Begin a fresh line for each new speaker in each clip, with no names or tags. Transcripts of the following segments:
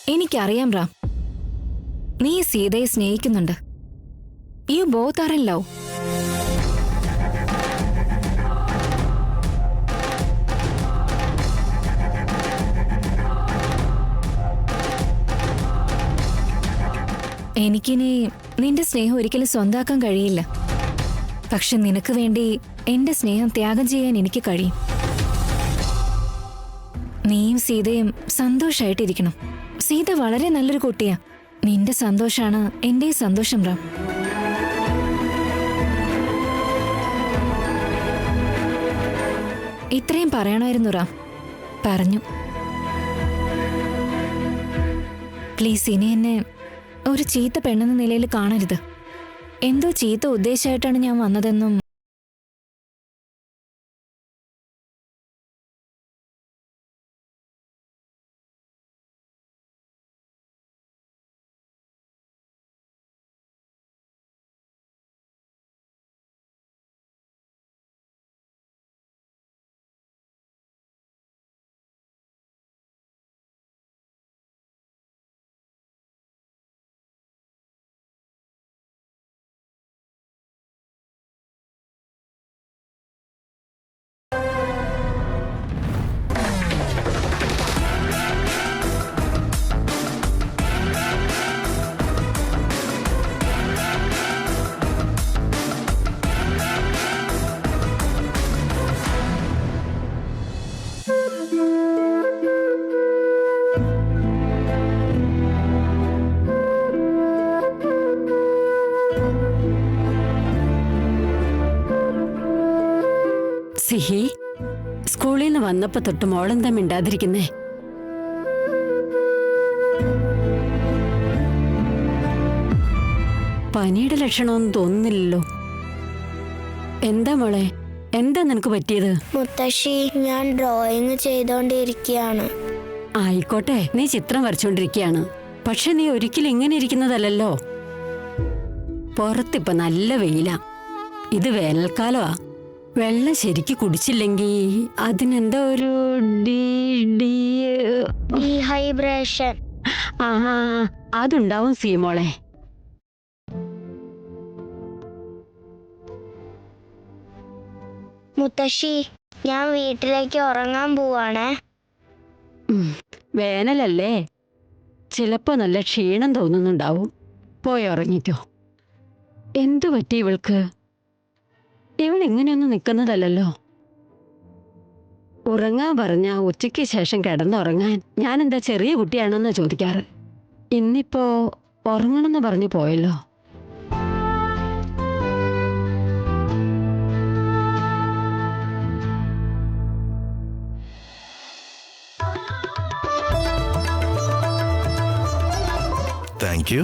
എനിക്കറിയാം റാം, നീ സീതയെ സ്നേഹിക്കുന്നുണ്ട്. You both are in love. എനിക്കിനി നിന്റെ സ്നേഹം ഒരിക്കലും സ്വന്താക്കാൻ കഴിയില്ല. പക്ഷെ നിനക്ക് വേണ്ടി എന്റെ സ്നേഹം ത്യാഗം ചെയ്യാൻ എനിക്ക് കഴിയും. നീയും സീതയും സന്തോഷായിട്ടിരിക്കണം. സീത വളരെ നല്ലൊരു കുട്ടിയാ. നിന്റെ സന്തോഷാണ് എന്റെ സന്തോഷം റാം. ഇത്രയും പറയണമായിരുന്നു റാം. പറഞ്ഞു. പ്ലീസ് ഇനി എന്നെ ഒരു ചീത്ത പെണ്ണെന്ന നിലയിൽ കാണരുത്. എന്തോ ചീത്ത ഉദ്ദേശമായിട്ടാണ് ഞാൻ വന്നതെന്നും
സിഹി, സ്കൂളിൽ നിന്ന് വന്നപ്പോ തൊട്ട് മോളെന്താ മിണ്ടാതിരിക്കുന്നേ? പനിയുടെ ലക്ഷണമൊന്നും തോന്നുന്നില്ലല്ലോ. എന്താ മോളെ, എന്താ നിനക്ക് പറ്റിയത്?
മുത്തശ്ശി, ഞാൻ ഡ്രോയിങ് ചെയ്തോണ്ടിരിക്കുകയാണ്.
ആയിക്കോട്ടെ, നീ ചിത്രം വരച്ചോണ്ടിരിക്കുകയാണ്. പക്ഷെ നീ ഒരിക്കലും ഇങ്ങനെ ഇരിക്കുന്നതല്ലോ. പുറത്തിപ്പോ നല്ല വെയിലാ. ഇത് വേനൽക്കാലമാ. വെള്ളം ശരിക്ക് കുടിച്ചില്ലെങ്കിൽ അതിനെന്താ ഒരു
ഡീഹൈഡ്രേഷൻ.
അതുണ്ടാവും സീമോളെ.
മുത്തശ്ശി, ഞാൻ വീട്ടിലേക്ക് ഉറങ്ങാൻ പോവാണേ.
വേനലല്ലേ, ചിലപ്പോ നല്ല ക്ഷീണം തോന്നുന്നുണ്ടാവും. പോയി ഉറങ്ങിക്കോ. എന്തു പറ്റി ഇവൾക്ക്? ഇവൾ ഇങ്ങനെയൊന്നും നിൽക്കുന്നതല്ലോ. ഉറങ്ങാൻ പറഞ്ഞ ഉച്ചയ്ക്ക് ശേഷം കിടന്നുറങ്ങാൻ ഞാനെന്താ ചെറിയ കുട്ടിയാണെന്നാ ചോദിക്കാറ്. ഇന്നിപ്പോ ഉറങ്ങണമെന്ന് പറഞ്ഞു പോയല്ലോ.
Thank you.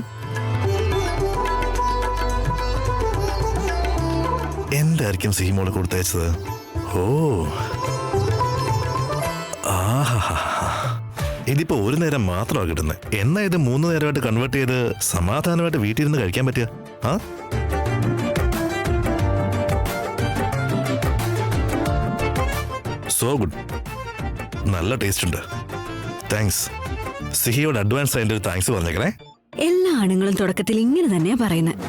എന്തായിരിക്കും സീമോള് കൊടുത്തയച്ചത്? ഓ, ഇതിപ്പോ ഒരു നേരം മാത്രമാണ് കിട്ടുന്നത്. എന്നാ ഇത് 3 നേരമായിട്ട് കൺവേർട്ട് ചെയ്ത് സമാധാനമായിട്ട് വീട്ടിൽ ഇരുന്ന് കഴിക്കാൻ പറ്റുക? സോ ഗുഡ്, നല്ല ടേസ്റ്റ് ഉണ്ട്. താങ്ക്സ്. സിഹിയോട് അഡ്വാൻസ് അതിന്റെ ഒരു താങ്ക്സ് പറഞ്ഞേക്കണേ.
എല്ലാ ആണുങ്ങളും തുടക്കത്തിൽ ഇങ്ങനെ തന്നെയാ പറയുന്നത്.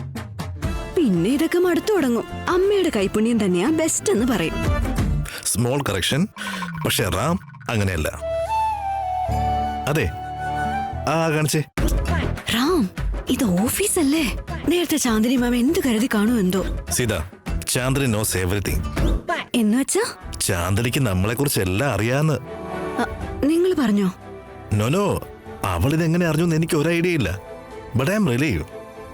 പിന്നെ ഇതൊക്കെ മടുത്തു തുടങ്ങും. അമ്മയുടെ കൈപുണ്യം തന്നെയാ ബെസ്റ്റ് എന്ന് പറയും.
Small correction. പക്ഷെ റാം അങ്ങനെയല്ല. അതെ, കാണിച്ചേ.
റാം, ഇത് ഓഫീസല്ലേ? നേരത്തെ ചാന്ദിനി മാം എന്ത് കരുതി കാണൂ എന്തോ.
Sita, Chandini knows everything.
എന്നുവെച്ചാ
ചാന്ദിനിക്ക് നമ്മളെ കുറിച്ച് എല്ലാം അറിയാന്ന്
നിങ്ങൾ പറഞ്ഞോ?
നോ, അവൾ ഇതെങ്ങനെ അറിഞ്ഞു എനിക്ക് ഒരു ഐഡിയ ഇല്ല. But I M relieve.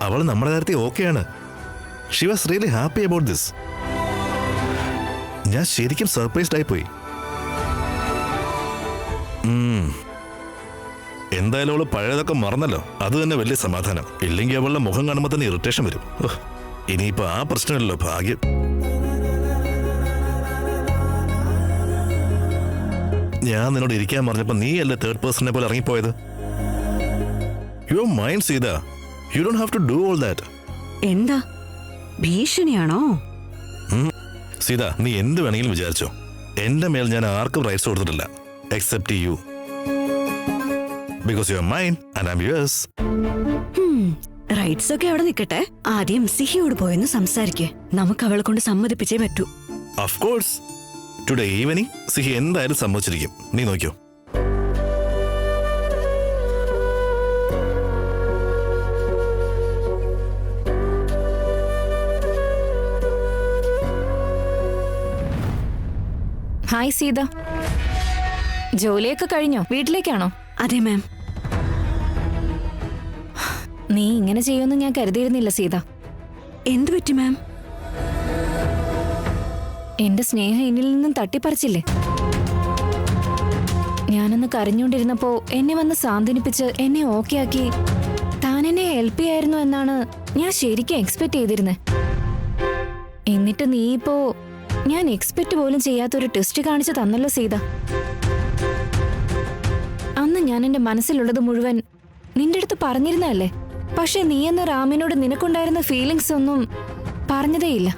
അവൾ നമ്മുടെ കാര്യത്തിൽ ഓക്കെയാണ്. She was really happy about this. ഞാൻ ശരിക്കും സർപ്രൈസ്ഡ് ആയിപ്പോയി. എന്തായാലും അവള് പഴയതൊക്കെ മറന്നല്ലോ. അത് തന്നെ വലിയ സമാധാനം. ഇല്ലെങ്കിൽ അവളുടെ മുഖം കാണുമ്പോൾ തന്നെ ഇറിറ്റേഷൻ വരും. ഇനിയിപ്പോ ആ പ്രശ്നമല്ലോ, ഭാഗ്യം. ഞാൻ നിന്നോട് ഇരിക്കാൻ പറഞ്ഞപ്പോ നീ അല്ലേ തേർഡ് പേഴ്സണെ പോലെ ഇറങ്ങിപ്പോയത്? Your mind Sita, you don't have to do all that.
എന്താ ഭീഷണിയാണോ?
സീത, നീ എന്ത് വേണമെങ്കിലും വിചാരിച്ചോ. എന്റെ മേൽ ഞാൻ ആർക്കും റൈറ്റ്സ് കൊടുത്തിട്ടില്ല except you. because you are mine and I'm yours.
Rights ഒക്കെ അവിടെ നിൽക്കട്ടെ. ആദ്യം സിഹിയോട് പോയെന്ന് സംസാരിക്കേ. നമുക്ക് അവളെ കൊണ്ട് സമ്മതിപ്പിച്ചേ പറ്റൂ.
Of course. Today evening സിഹി എന്തായാലും സമ്മതിച്ചിരിക്കും. നീ നോക്കിയോ.
ഹായ് സീത, ജോലിയൊക്കെ കഴിഞ്ഞോ? വീട്ടിലേക്കാണോ?
അതെ മാം.
നീ ഇങ്ങനെ ചെയ്യുമെന്ന് ഞാൻ കരുതിയിരുന്നില്ല സീത.
എന്തു പറ്റി മാം?
എന്റെ സ്നേഹം എന്നിൽ നിന്നും തട്ടിപ്പറിച്ചില്ലേ? ഞാനൊന്ന് കരഞ്ഞുകൊണ്ടിരുന്നപ്പോ എന്നെ വന്ന് സാന്ത്വനിപ്പിച്ച് എന്നെ ഓക്കെ ആക്കി താൻ എന്നെ ഹെൽപ്പ് ചെയ്യായിരുന്നു എന്നാണ് ഞാൻ ശരിക്കും എക്സ്പെക്ട് ചെയ്തിരുന്നത്. എന്നിട്ട് നീ ഇപ്പോ ഞാൻ എക്സ്പെക്ട് പോലും ചെയ്യാത്തൊരു ടെസ്റ്റ് കാണിച്ചു തന്നല്ലോ സീത. അന്ന് ഞാൻ എന്റെ മനസ്സിലുള്ളത് മുഴുവൻ നിന്റെ അടുത്ത് പറഞ്ഞിരുന്നല്ലേ. പക്ഷെ നീ എന്ന റാമിനോട് നിനക്കുണ്ടായിരുന്ന ഫീലിങ്സ് ഒന്നും പറഞ്ഞതേയില്ല.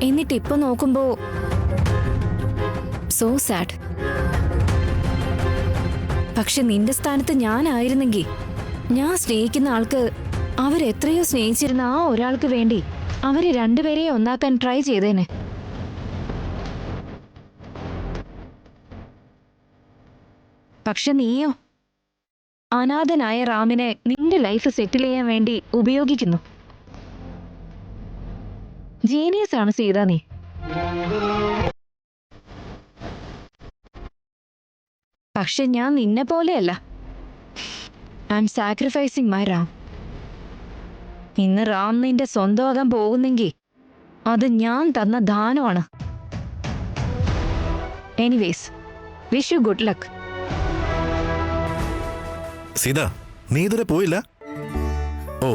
എന്നിട്ട് ഇപ്പൊ നോക്കുമ്പോ സോ സാഡ്. പക്ഷെ നിന്റെ സ്ഥാനത്ത് ഞാനായിരുന്നെങ്കിൽ ഞാൻ സ്നേഹിക്കുന്ന ആൾക്ക് അവരെത്രയോ സ്നേഹിച്ചിരുന്ന ആ ഒരാൾക്ക് വേണ്ടി അവരെ രണ്ടുപേരെയും ഒന്നാക്കാൻ ട്രൈ ചെയ്തേനെ. പക്ഷെ നീയോ അനാഥനായ റാമിനെ നിന്റെ ലൈഫ് സെറ്റിൽ ചെയ്യാൻ വേണ്ടി ഉപയോഗിക്കുന്നു. ജീനിയസ് ആണ് സീത നീ. പക്ഷെ ഞാൻ നിന്നെ പോലെയല്ല. I am sacrificing my Ram. ഇന്ന് റാം നിന്റെ സ്വന്തമാകാൻ പോകുന്നെങ്കിൽ അത് ഞാൻ തന്ന ദാനമാണ്. Anyways, wish you good luck.
Sita, നീ ഇതുവരെ പോയില്ല? ഓ,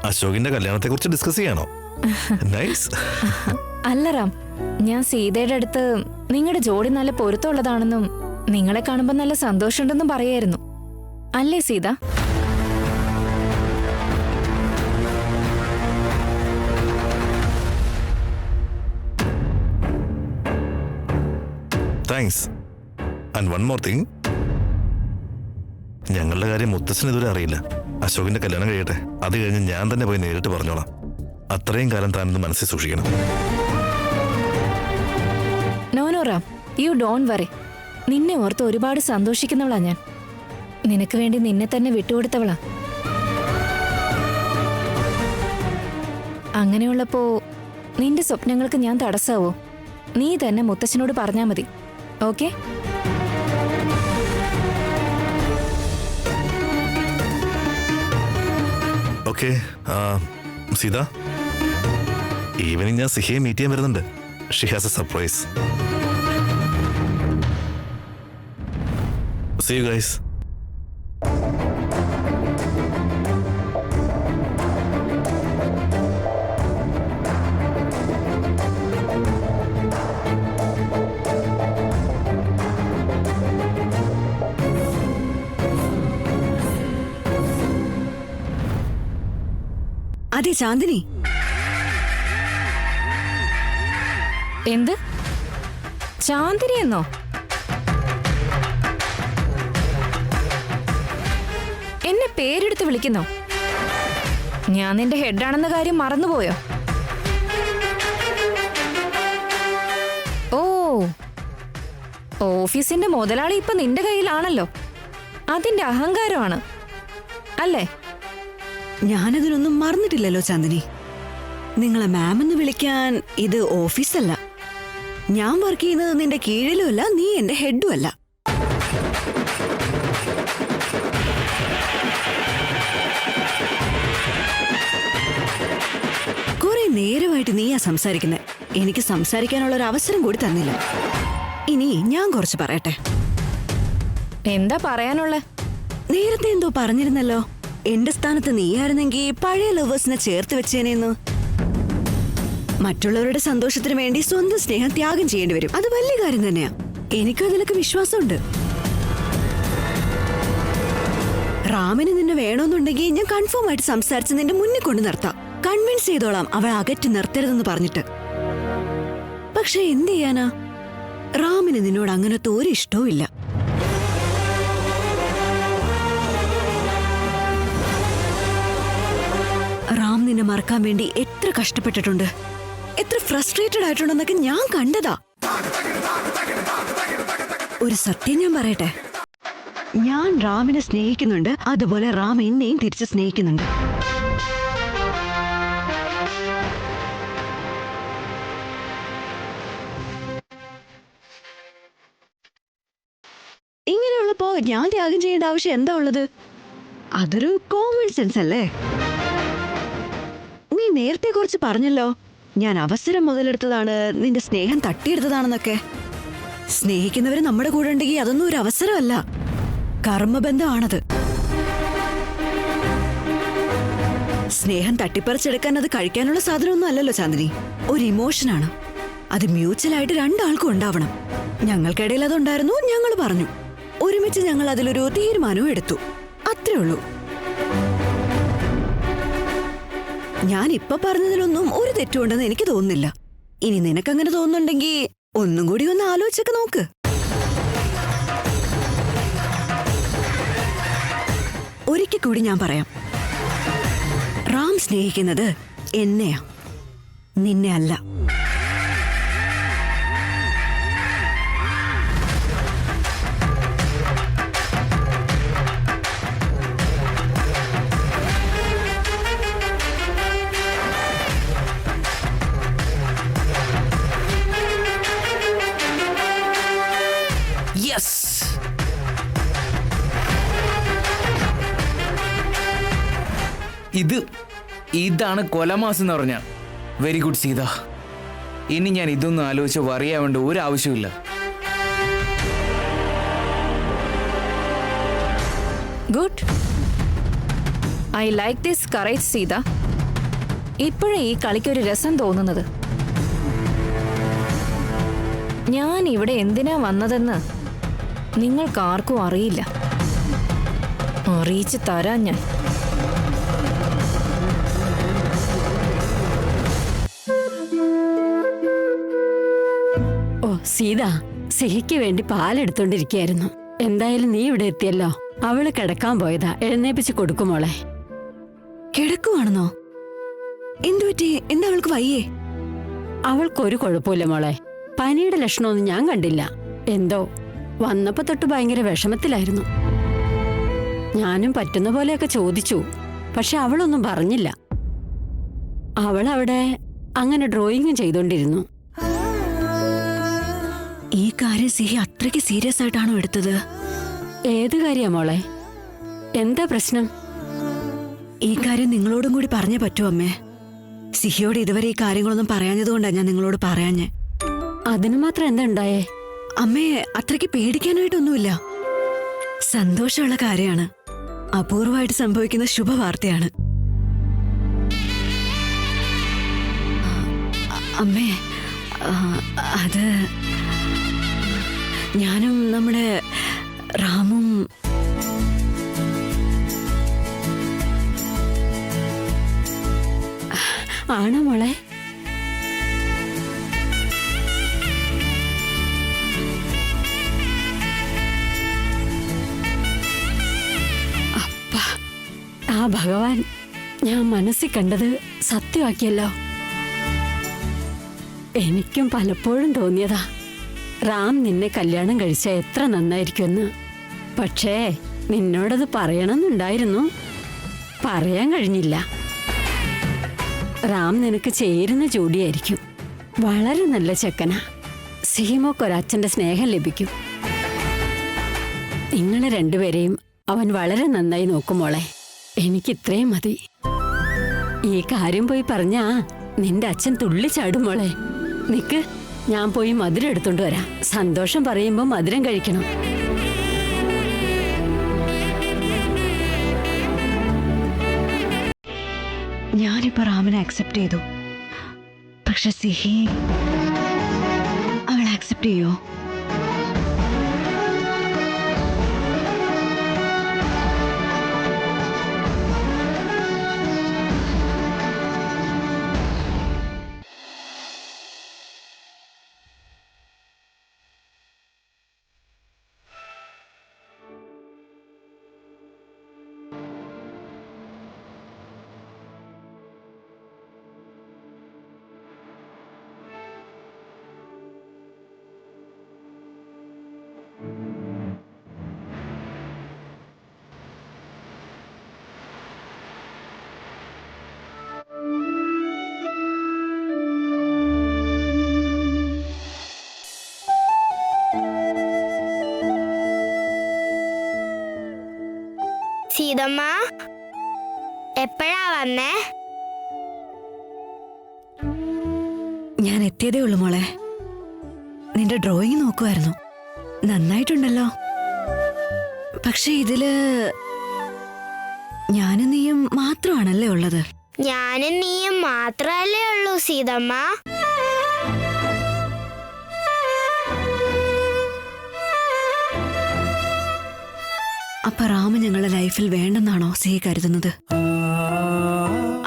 അശോകിന്റെ കല്യാണത്തെ കുറിച്ച് ഡിസ്കസ് ചെയ്യാണോ? നൈസ്.
അല്ല റാം, ഞാൻ സീതയുടെ അടുത്ത് നിങ്ങളുടെ ജോഡി നല്ല പൊരുത്തമുള്ളതാണെന്നും നിങ്ങളെ കാണുമ്പോൾ നല്ല സന്തോഷമുണ്ടെന്നും പറയായിരുന്നു. അല്ലേ Sita?
Thanks. And one more thing, ഞങ്ങളുടെ കാര്യം മുത്തച്ഛന് ഇതുവരെ അറിയില്ല. അശോകിന്റെ കല്യാണം കഴിയട്ടെ, അത് കഴിഞ്ഞ് ഞാൻ തന്നെ പോയി നേരിട്ട് പറഞ്ഞോളാം. അത്രയും കാലം താനൊന്ന് മനസ്സിൽ സൂക്ഷിക്കണം.
No Ram, you don't worry. നിന്നെ ഓർത്ത് ഒരുപാട് സന്തോഷിക്കുന്നവളാ ഞാൻ. നിനക്ക് വേണ്ടി നിന്നെ തന്നെ വിട്ടുകൊടുത്തവളാ. അങ്ങനെയുള്ളപ്പോ നിന്റെ സ്വപ്നങ്ങൾക്ക് ഞാൻ തടസ്സാവോ? നീ തന്നെ മുത്തച്ഛനോട് പറഞ്ഞാ മതി. ഓക്കെ?
ഓക്കെ. സീത, ഈവനിങ് ഞാൻ സിഹിയെ മീറ്റ് ചെയ്യാൻ വരുന്നുണ്ട്. She has A surprise. See you guys.
അതെ ചാന്ദിനി.
എന്ത്? ചാന്ദിനി എന്നോ? എന്നെ പേരെടുത്ത് വിളിക്കുന്നോ? ഞാൻ നിന്റെ ഹെഡാണെന്ന കാര്യം മറന്നുപോയോ? ഓ, ഓഫീസിന്റെ മുതലാളി ഇപ്പൊ നിന്റെ കയ്യിലാണല്ലോ. അതിന്റെ അഹങ്കാരമാണ് അല്ലേ?
ഞാനതിനൊന്നും മറന്നിട്ടില്ലല്ലോ ചാന്ദിനി. നിങ്ങളെ മാം എന്ന് വിളിക്കാൻ ഇത് ഓഫീസല്ല. ഞാൻ വർക്ക് ചെയ്യുന്നത് നിന്റെ കീഴിലുമല്ല, നീ എന്റെ ഹെഡും അല്ല. കുറെ നേരമായിട്ട് നീയാ സംസാരിക്കുന്നത്. എനിക്ക് സംസാരിക്കാനുള്ള ഒരു അവസരം കൂടി തന്നില്ല. ഇനി ഞാൻ കുറച്ച് പറയട്ടെ.
എന്താ പറയാനുള്ള?
നേരത്തെ എന്തോ പറഞ്ഞിരുന്നല്ലോ, എന്റെ സ്ഥാനത്ത് നീയായിരുന്നെങ്കിൽ പഴയ ലവേഴ്സിനെ ചേർത്ത് വെച്ചേനെന്ന്. മറ്റുള്ളവരുടെ സന്തോഷത്തിന് വേണ്ടി സ്വന്തം സ്നേഹം ത്യാഗം ചെയ്യേണ്ടി വരും. അത് വലിയ കാര്യം തന്നെയാ. എനിക്കതിലൊക്കെ വിശ്വാസമുണ്ട്. റാമിന് നിന്നെ വേണമെന്നുണ്ടെങ്കിൽ ഞാൻ കൺഫേം ആയിട്ട് സംസാരിച്ച് നിന്റെ മുന്നിൽ കൊണ്ട് നിർത്താം. കൺവിൻസ് ചെയ്തോളാം അവളെ അകറ്റി നിർത്തരുതെന്ന് പറഞ്ഞിട്ട്. പക്ഷെ എന്ത് ചെയ്യാനാ, റാമിന് നിന്നോട് അങ്ങനത്തെ ഒരു ഇഷ്ടവും ഇല്ല. മറക്കാൻ വേണ്ടി എത്ര കഷ്ടപ്പെട്ടിട്ടുണ്ട്, എത്ര ഫ്രസ്ട്രേറ്റഡ് ആയിട്ടുണ്ടെന്നൊക്കെ ഞാൻ കണ്ടതാ. ഒരു സത്യം ഞാൻ പറയട്ടെ, ഞാൻ റാമിനെ സ്നേഹിക്കുന്നുണ്ട്, അതുപോലെ റാം എന്നെയും തിരിച്ച് സ്നേഹിക്കുന്നുണ്ട്. ഇങ്ങനെയുള്ളപ്പോ ഞാൻ ത്യാഗം ചെയ്യേണ്ട ആവശ്യം എന്താ ഉള്ളത്? അതൊരു കോമൺ സെൻസ് അല്ലേ? നീ നേരത്തെ കുറിച്ച് പറഞ്ഞല്ലോ, ഞാൻ അവസരം മുതലെടുത്തതാണ്, നിന്റെ സ്നേഹം തട്ടിയെടുത്തതാണെന്നൊക്കെ. സ്നേഹിക്കുന്നവര് നമ്മുടെ കൂടെ ഉണ്ടെങ്കിൽ അതൊന്നും ഒരു അവസരമല്ല, കർമ്മബന്ധമാണത്. സ്നേഹം തട്ടിപ്പറിച്ചെടുക്കാൻ അത് കഴിക്കാനുള്ള സാധനമൊന്നും അല്ലല്ലോ ചാന്ദിനി, ഒരു ഇമോഷനാണ്. അത് മ്യൂച്വലായിട്ട് രണ്ടാൾക്കും ഉണ്ടാവണം. ഞങ്ങൾക്കിടയിൽ അതുണ്ടായിരുന്നു, ഞങ്ങൾ പറഞ്ഞു, ഒരുമിച്ച് ഞങ്ങൾ അതിലൊരു തീരുമാനവും എടുത്തു, അത്രേ ഉള്ളൂ. ഞാൻ ഇപ്പൊ പറഞ്ഞതിലൊന്നും ഒരു തെറ്റുണ്ടെന്ന് എനിക്ക് തോന്നുന്നില്ല. ഇനി നിനക്കങ്ങനെ തോന്നുന്നുണ്ടെങ്കിൽ ഒന്നും കൂടി ഒന്ന് ആലോചിച്ചൊക്കെ നോക്ക്. ഒരിക്കൽ കൂടി ഞാൻ പറയാം, റാം സ്നേഹിക്കുന്നത് എന്നെയാ, നിന്നെ അല്ല.
ഇതാണ് കൊലമാസം എന്ന് പറഞ്ഞ. Very good Sita. ഇനി ഞാൻ ഇതൊന്നും ആലോചിച്ച് വറിയാവേണ്ട ഒരു ആവശ്യമില്ല.
Good, I like this courage Sita. ഇപ്പോഴേ ഈ കളിക്കൊരു രസം തോന്നുന്നത്. ഞാൻ ഇവിടെ എന്തിനാ വന്നതെന്ന് നിങ്ങൾക്കാർക്കും അറിയില്ല. അറിയിച്ചു തരാൻ ഞാൻ.
സീത, സിഹിക്ക് വേണ്ടി പാലെടുത്തോണ്ടിരിക്കുകയായിരുന്നു. എന്തായാലും നീ ഇവിടെ എത്തിയല്ലോ. അവള് കിടക്കാൻ പോയതാ, എഴുന്നേപ്പിച്ച് കൊടുക്കുമോളെ.
കിടക്കുവാണെന്നോ? എന്തുപറ്റി? എന്താ അവൾക്ക് വയ്യേ?
അവൾക്കൊരു കുഴപ്പമില്ല മോളെ. പനിയുടെ ലക്ഷണമൊന്നും ഞാൻ കണ്ടില്ല. എന്തോ വന്നപ്പോ തൊട്ട് ഭയങ്കര വിഷമത്തിലായിരുന്നു. ഞാനും പറ്റുന്ന പോലെയൊക്കെ ചോദിച്ചു, പക്ഷെ അവളൊന്നും പറഞ്ഞില്ല. അവളവിടെ അങ്ങനെ ഡ്രോയിങ്ങും ചെയ്തോണ്ടിരുന്നു.
ഈ കാര്യം സിഹി അത്രയ്ക്ക് സീരിയസ് ആയിട്ടാണോ എടുത്തത്?
ഏത് കാര്യാ മോളെ? എന്താ പ്രശ്നം?
ഈ കാര്യം നിങ്ങളോടും കൂടി പറഞ്ഞേ പറ്റൂ അമ്മേ. സിഹിയോട് ഇതുവരെ ഈ കാര്യങ്ങളൊന്നും പറയാഞ്ഞതുകൊണ്ടാണ് ഞാൻ നിങ്ങളോട് പറയാഞ്ഞേ.
അതിന് മാത്രം എന്താ ഉണ്ടായേ?
അമ്മേ, അത്രയ്ക്ക് പേടിക്കാനായിട്ടൊന്നുമില്ല. സന്തോഷമുള്ള കാര്യമാണ്, അപൂർവമായിട്ട് സംഭവിക്കുന്ന ശുഭവാർത്തയാണ്. അമ്മേ, അത് ഞാനും നമ്മുടെ റാമും
ആണോ മോളെ? അപ്പ ആ ഭഗവാൻ, ഞാൻ മനസ്സിൽ കണ്ടത് സത്യമാക്കിയല്ലോ. എനിക്കും പലപ്പോഴും തോന്നിയതാ റാം നിന്നെ കല്യാണം കഴിച്ച എത്ര നന്നായിരിക്കുമെന്ന്. പക്ഷേ നിന്നോടത് പറയണമെന്നുണ്ടായിരുന്നു, പറയാൻ കഴിഞ്ഞില്ല. റാം നിനക്ക് ചേരുന്ന ജോഡിയായിരിക്കും. വളരെ നല്ല ചെക്കനാ. സീമോക്കൊരച്ഛൻ്റെ സ്നേഹം ലഭിക്കും. നിങ്ങളെ രണ്ടുപേരെയും അവൻ വളരെ നന്നായി നോക്കുമോളെ. എനിക്കിത്രയും മതി. ഈ കാര്യം പോയി പറഞ്ഞാ നിന്റെ അച്ഛൻ തുള്ളിച്ചാടും മോളെ. നിക്ക്, ഞാൻ പോയി മധുരം എടുത്തോണ്ട് വരാം. സന്തോഷം പറയുമ്പോ മധുരം കഴിക്കണം.
ഞാനിപ്പോ റാമിനെ അക്സെപ്റ്റ് ചെയ്തു. പക്ഷെ സിഹി അവൾ അക്സെപ്റ്റ് ചെയ്യോ?
സീതമ്മ എപ്പോഴാ വന്നേ?
ഞാൻ എത്തിയതേ ഉള്ളൂ മോളെ. നിന്റെ ഡ്രോയിങ് നോക്കുമായിരുന്നു. നന്നായിട്ടുണ്ടല്ലോ. പക്ഷെ ഇതില് ഞാനും നീയും മാത്രമാണല്ലേ ഉള്ളത്?
ഞാനും നീയും മാത്രല്ലേ ഉള്ളൂ സീതമ്മ.
അപ്പൊ റാമ ഞങ്ങളുടെ ലൈഫിൽ വേണ്ടെന്നാണോ സിഹി കരുതുന്നത്?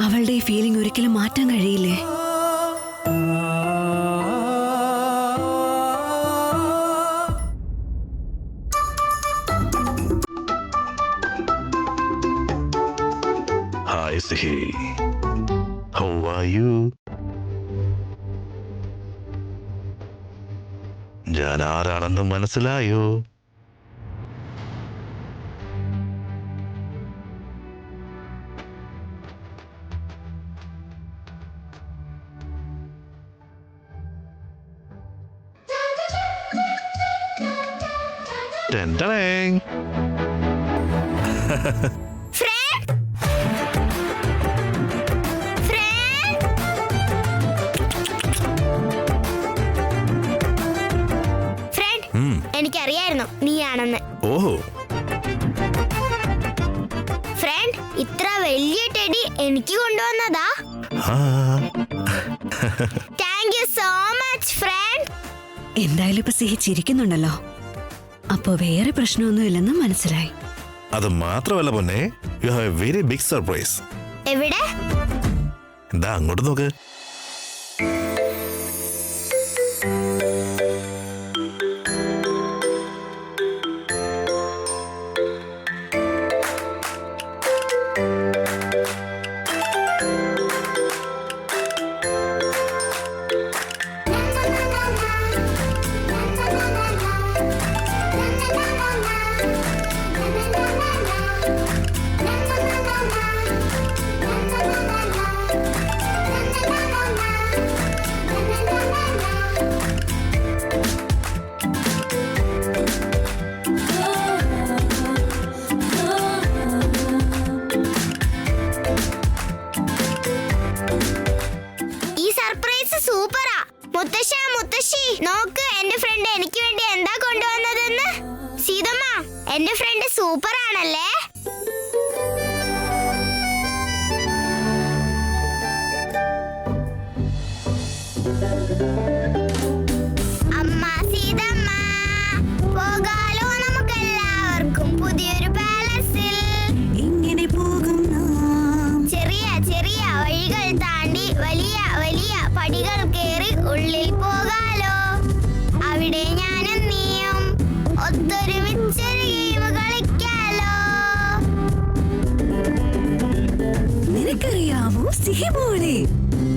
അവളുടെ ഈ ഫീലിംഗ് ഒരിക്കലും മാറ്റാൻ കഴിയില്ലേ?
Hi, Sihi. How are you? ഞാൻ ആരാണെന്ന് മനസ്സിലായോ? ടെൻഡറേങ്.
Front, front. ഫ്രണ്ട്, എനിക്കറിയായിരുന്നു നീയാണെന്ന്.
ഓഹോ.
ഫ്രണ്ട്, ഇത്ര വലിയ ടെഡി എനിക്ക് കൊണ്ടുവന്നതാ.
ആ.
Thank you so much friend.
എന്തായാലും ഇപ്പൊ സിഹി ചിരിക്കുന്നുണ്ടല്ലോ. അപ്പൊ വേറെ പ്രശ്നമൊന്നുമില്ലെന്ന് മനസ്സിലായി.
അത് മാത്രമല്ല പൊന്നെ, you have a very big surprise.
എവിടെ?
എന്താ അങ്ങോട്ട് നോക്ക്.
സൂപ്പറാ. മുത്തശ്ശി നോക്ക്, എന്റെ ഫ്രണ്ട് എനിക്ക് വേണ്ടി എന്താ കൊണ്ടുവന്നതെന്ന്. സീതമ്മ, എന്റെ ഫ്രണ്ട് സൂപ്പർ ആണല്ലേ? അമ്മ സീതമ്മ, പോകാലോ നമുക്കെല്ലാവർക്കും പുതിയൊരു പാലസിൽ. ഇങ്ങനെ പോകും ചെറിയ ചെറിയ വഴികൾ താണ്ടി വലിയ വലിയ പടികൾ കേറി ഉള്ളിൽ പോകാലോ. അവിടെ ഞാനും നീയും ഒത്തൊരുമിച്ചൊരു ഗെയിം കളിക്കാലോ.
നിനക്കറിയാമോ സിഹി മോളെ,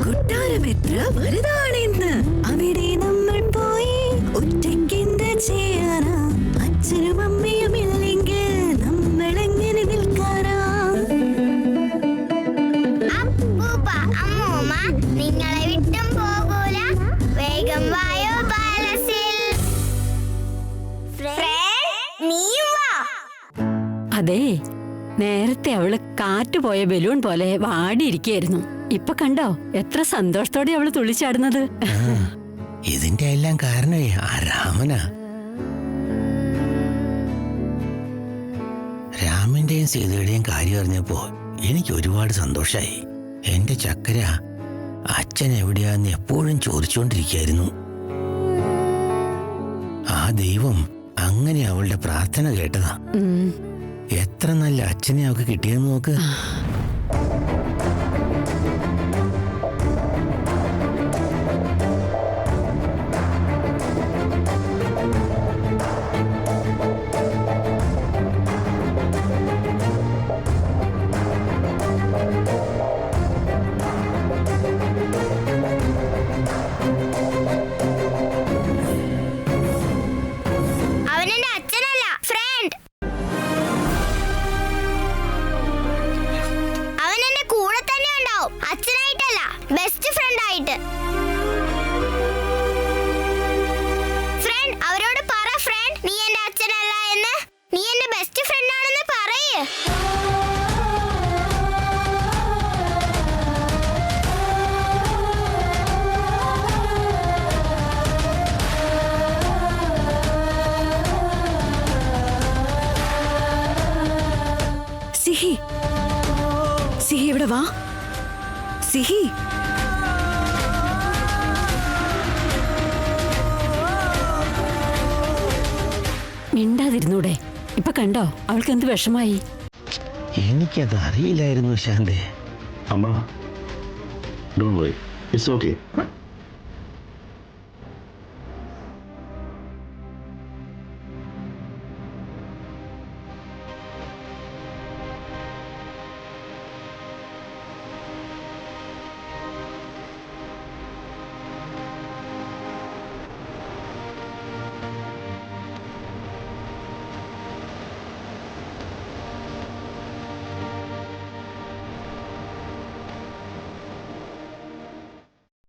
കൊട്ടാരം എത്ര വലുതാണെന്ന്. അവിടെ നമ്മൾ പോയി ഒറ്റയ്ക്കെന്ത് ചെയ്യാനാ? അച്ഛനും അമ്മയും ഇല്ലെങ്കിൽ നമ്മൾ എങ്ങനെ നിൽക്കാനാ?
അപ്പൂപ്പ അമ്മൂമ്മ നിങ്ങളെ വിട്ടും പോകൂല. വേഗം വായോ പാലസിൽ. നീയും വാ.
അതെ, നേരത്തെ അവള് കാറ്റുപോയ ബലൂൺ പോലെ വാടിയിരിക്കുകയായിരുന്നു. ഇപ്പൊ കണ്ടോ എത്ര സന്തോഷത്തോടെ അവള് തുള്ളിച്ചാടുന്നത്.
ഇതിന്റെ എല്ലാം കാരണമേ ആ രാമനാ. രാമന്റെയും സീതയുടെയും കാര്യം അറിഞ്ഞപ്പോ എനിക്ക് ഒരുപാട് സന്തോഷായി. എന്റെ ചക്കര അച്ഛൻ എവിടെയാന്ന് എപ്പോഴും ചോദിച്ചുകൊണ്ടിരിക്കുകയായിരുന്നു. ആ ദൈവം അങ്ങനെ അവളുടെ പ്രാർത്ഥന കേട്ടതാ. എത്ര നല്ല അച്ഛനെ അവൾക്ക് കിട്ടിയെന്ന് നോക്ക്.
അവനെന്റെ അച്ഛനല്ല, ഫ്രണ്ട്. അവനെന്റെ കൂടെ തന്നെ
സിഹി സിഹി ഇവിടെ വാ. സിഹി
മിണ്ടാതിരുന്നൂടെ? ഇപ്പൊ കണ്ടോ അവൾക്ക് എന്ത് വിഷമായി?
എനിക്കത് അറിയില്ലായിരുന്നു ശാന്തേ.
അമ്മ, ഡോണ്ട് വറി, ഇറ്റ്സ് ഓക്കെ.